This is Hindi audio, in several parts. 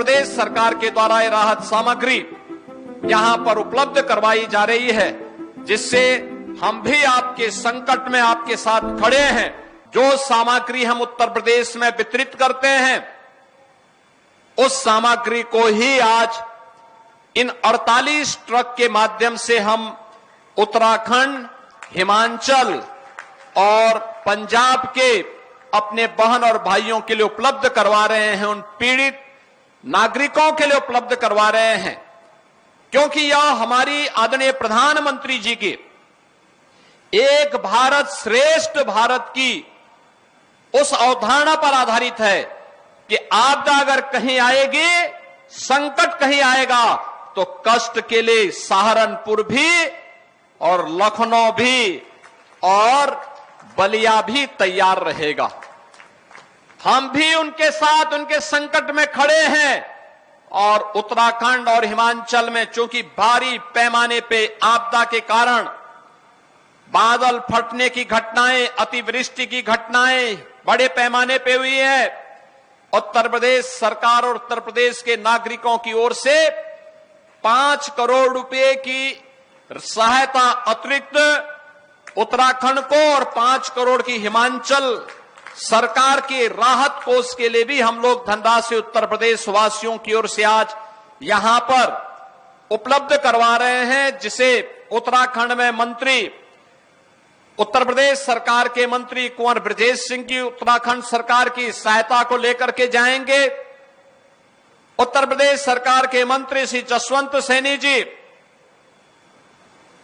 प्रदेश सरकार के द्वारा ये राहत सामग्री यहां पर उपलब्ध करवाई जा रही है, जिससे हम भी आपके संकट में आपके साथ खड़े हैं। जो सामग्री हम उत्तर प्रदेश में वितरित करते हैं, उस सामग्री को ही आज इन 48 ट्रक के माध्यम से हम उत्तराखंड, हिमाचल और पंजाब के अपने बहन और भाइयों के लिए उपलब्ध करवा रहे हैं, उन पीड़ित नागरिकों के लिए उपलब्ध करवा रहे हैं, क्योंकि यह हमारी आदरणीय प्रधानमंत्री जी की एक भारत श्रेष्ठ भारत की उस अवधारणा पर आधारित है कि आपदा अगर कहीं आएगी, संकट कहीं आएगा, तो कष्ट के लिए सहारनपुर भी और लखनऊ भी और बलिया भी तैयार रहेगा। हम भी उनके साथ उनके संकट में खड़े हैं। और उत्तराखंड और हिमाचल में चूंकि भारी पैमाने पे आपदा के कारण बादल फटने की घटनाएं, अतिवृष्टि की घटनाएं बड़े पैमाने पे हुई है, उत्तर प्रदेश सरकार और उत्तर प्रदेश के नागरिकों की ओर से 5 करोड़ रुपए की सहायता अतिरिक्त उत्तराखंड को और 5 करोड़ की हिमाचल सरकार के राहत कोष के लिए भी हम लोग धनराशि उत्तर प्रदेश वासियों की ओर से आज यहां पर उपलब्ध करवा रहे हैं, जिसे उत्तराखंड में मंत्री, उत्तर प्रदेश सरकार के मंत्री कुंवर ब्रजेश सिंह की उत्तराखंड सरकार की सहायता को लेकर के जाएंगे। उत्तर प्रदेश सरकार के मंत्री श्री जसवंत सैनी जी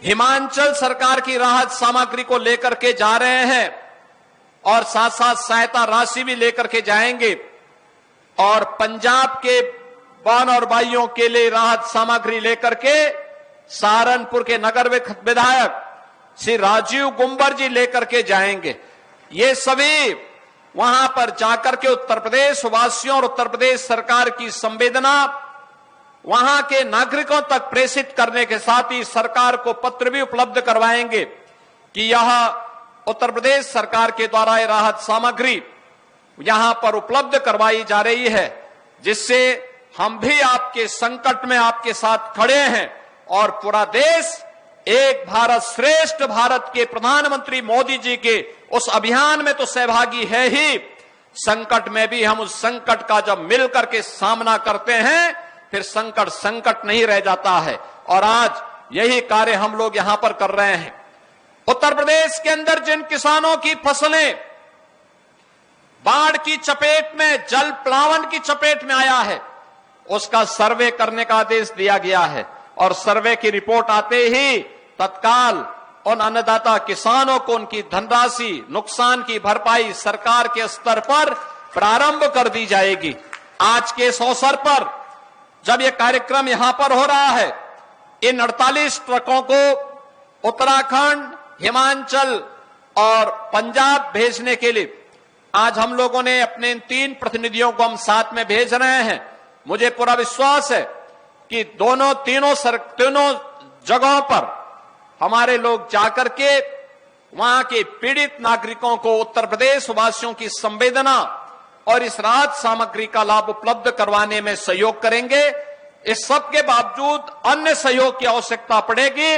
हिमाचल सरकार की राहत सामग्री को लेकर के जा रहे हैं और साथ साथ सहायता राशि भी लेकर के जाएंगे। और पंजाब के बहन और भाइयों के लिए राहत सामग्री लेकर के सहारनपुर के नगर विधायक श्री राजीव गुंबर जी लेकर के जाएंगे। ये सभी वहां पर जाकर के उत्तर प्रदेश वासियों और उत्तर प्रदेश सरकार की संवेदना वहां के नागरिकों तक प्रेषित करने के साथ ही सरकार को पत्र भी उपलब्ध करवाएंगे कि यह उत्तर प्रदेश सरकार के द्वारा राहत सामग्री यहां पर उपलब्ध करवाई जा रही है, जिससे हम भी आपके संकट में आपके साथ खड़े हैं। और पूरा देश एक भारत श्रेष्ठ भारत के प्रधानमंत्री मोदी जी के उस अभियान में तो सहभागी है ही, संकट में भी हम उस संकट का जब मिलकर के सामना करते हैं, फिर संकट संकट नहीं रह जाता है। और आज यही कार्य हम लोग यहां पर कर रहे हैं। उत्तर प्रदेश के अंदर जिन किसानों की फसलें बाढ़ की चपेट में, जल प्लावन की चपेट में आया है, उसका सर्वे करने का आदेश दिया गया है। और सर्वे की रिपोर्ट आते ही तत्काल उन अन्नदाता किसानों को उनकी धनराशि, नुकसान की भरपाई सरकार के स्तर पर प्रारंभ कर दी जाएगी। आज के इस अवसर पर जब यह कार्यक्रम यहां पर हो रहा है, इन 48 ट्रकों को उत्तराखंड, हिमाचल और पंजाब भेजने के लिए आज हम लोगों ने अपने इन 3 प्रतिनिधियों को हम साथ में भेज रहे हैं। मुझे पूरा विश्वास है कि तीनों जगहों पर हमारे लोग जाकर के वहां के पीड़ित नागरिकों को उत्तर प्रदेश वासियों की संवेदना और इस राहत सामग्री का लाभ उपलब्ध करवाने में सहयोग करेंगे। इस सब के बावजूद अन्य सहयोग की आवश्यकता पड़ेगी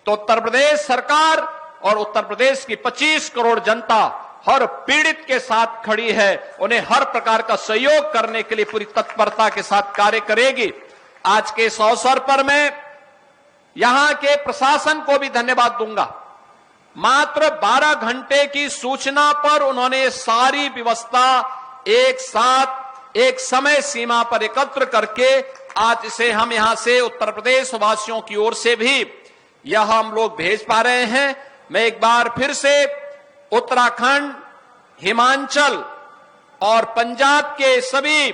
तो उत्तर प्रदेश सरकार और उत्तर प्रदेश की 25 करोड़ जनता हर पीड़ित के साथ खड़ी है, उन्हें हर प्रकार का सहयोग करने के लिए पूरी तत्परता के साथ कार्य करेगी। आज के इस अवसर पर मैं यहां के प्रशासन को भी धन्यवाद दूंगा। मात्र 12 घंटे की सूचना पर उन्होंने सारी व्यवस्था एक साथ एक समय सीमा पर एकत्र करके आज इसे हम यहां से उत्तर प्रदेश वासियों की ओर से भी यह हम लोग भेज पा रहे हैं। मैं एक बार फिर से उत्तराखंड, हिमाचल और पंजाब के सभी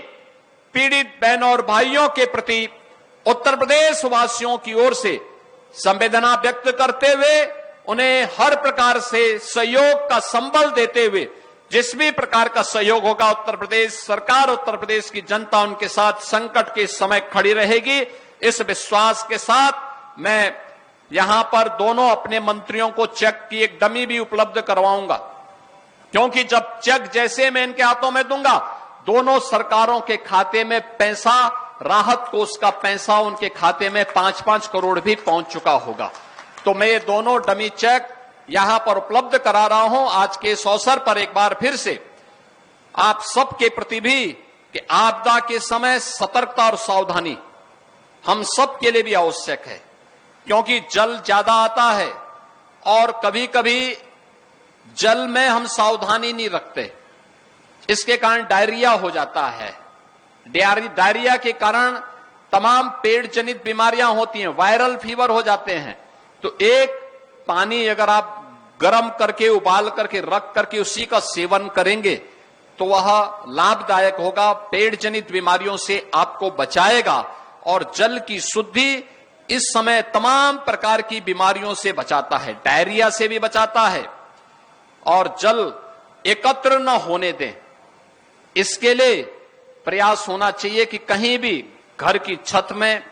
पीड़ित बहनों और भाइयों के प्रति उत्तर प्रदेश वासियों की ओर से संवेदना व्यक्त करते हुए उन्हें हर प्रकार से सहयोग का संबल देते हुए जिस भी प्रकार का सहयोग होगा उत्तर प्रदेश सरकार, उत्तर प्रदेश की जनता उनके साथ संकट के समय खड़ी रहेगी। इस विश्वास के साथ मैं यहां पर दोनों अपने मंत्रियों को चेक की एक डमी भी उपलब्ध करवाऊंगा, क्योंकि जब चेक जैसे मैं इनके हाथों में दूंगा, दोनों सरकारों के खाते में पैसा, राहत को उसका पैसा उनके खाते में 5-5 करोड़ भी पहुंच चुका होगा। तो मैं ये दोनों डमी चेक यहां पर उपलब्ध करा रहा हूं आज के इस अवसर पर एक बार फिर से आप सबके प्रति भी कि आपदा के समय सतर्कता और सावधानी हम सब के लिए भी आवश्यक है, क्योंकि जल ज्यादा आता है और कभी कभी जल में हम सावधानी नहीं रखते, इसके कारण डायरिया हो जाता है। डायरिया के कारण तमाम पेट जनित बीमारियां होती हैं, वायरल फीवर हो जाते हैं। तो एक पानी अगर आप गर्म करके उबाल करके रख करके उसी का सेवन करेंगे तो वह लाभदायक होगा, पेट जनित बीमारियों से आपको बचाएगा और जल की शुद्धि इस समय तमाम प्रकार की बीमारियों से बचाता है, डायरिया से भी बचाता है। और जल एकत्र न होने दें, इसके लिए प्रयास होना चाहिए कि कहीं भी घर की छत में,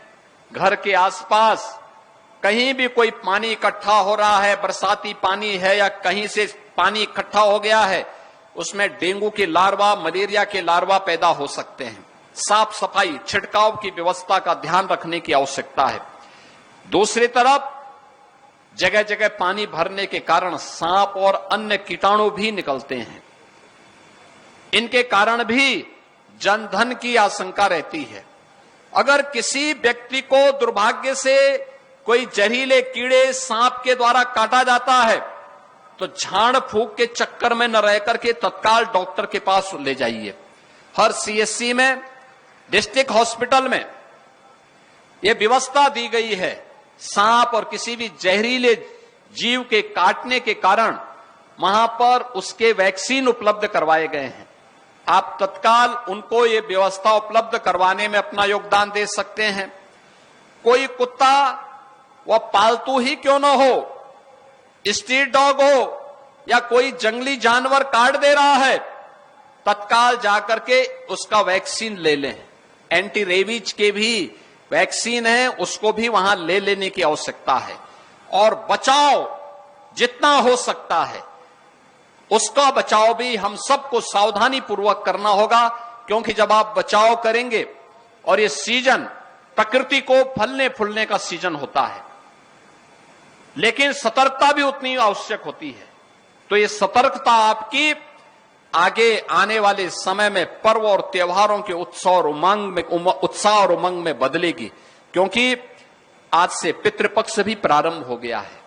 घर के आसपास कहीं भी कोई पानी इकट्ठा हो रहा है, बरसाती पानी है या कहीं से पानी इकट्ठा हो गया है, उसमें डेंगू के लार्वा, मलेरिया के लार्वा पैदा हो सकते हैं। साफ सफाई, छिड़काव की व्यवस्था का ध्यान रखने की आवश्यकता है। दूसरी तरफ जगह जगह पानी भरने के कारण सांप और अन्य कीटाणु भी निकलते हैं, इनके कारण भी जनधन की आशंका रहती है। अगर किसी व्यक्ति को दुर्भाग्य से कोई जहरीले कीड़े सांप के द्वारा काटा जाता है तो झाड़ फूंक के चक्कर में न रह करके तत्काल डॉक्टर के पास ले जाइए। हर सीएससी में, डिस्ट्रिक्ट हॉस्पिटल में यह व्यवस्था दी गई है, सांप और किसी भी जहरीले जीव के काटने के कारण वहां पर उसके वैक्सीन उपलब्ध करवाए गए हैं। आप तत्काल उनको ये व्यवस्था उपलब्ध करवाने में अपना योगदान दे सकते हैं। कोई कुत्ता वह पालतू ही क्यों न हो, स्ट्रीट डॉग हो या कोई जंगली जानवर काट दे रहा है, तत्काल जाकर के उसका वैक्सीन ले लें। एंटी रेबीज के भी वैक्सीन है, उसको भी वहां ले लेने की आवश्यकता है। और बचाव जितना हो सकता है उसका बचाव भी हम सबको सावधानी पूर्वक करना होगा, क्योंकि जब आप बचाव करेंगे और ये सीजन प्रकृति को फलने फूलने का सीजन होता है, लेकिन सतर्कता भी उतनी आवश्यक होती है। तो ये सतर्कता आपकी आगे आने वाले समय में पर्व और त्योहारों के उत्साह और उमंग में बदलेगी, क्योंकि आज से पितृपक्ष भी प्रारंभ हो गया है।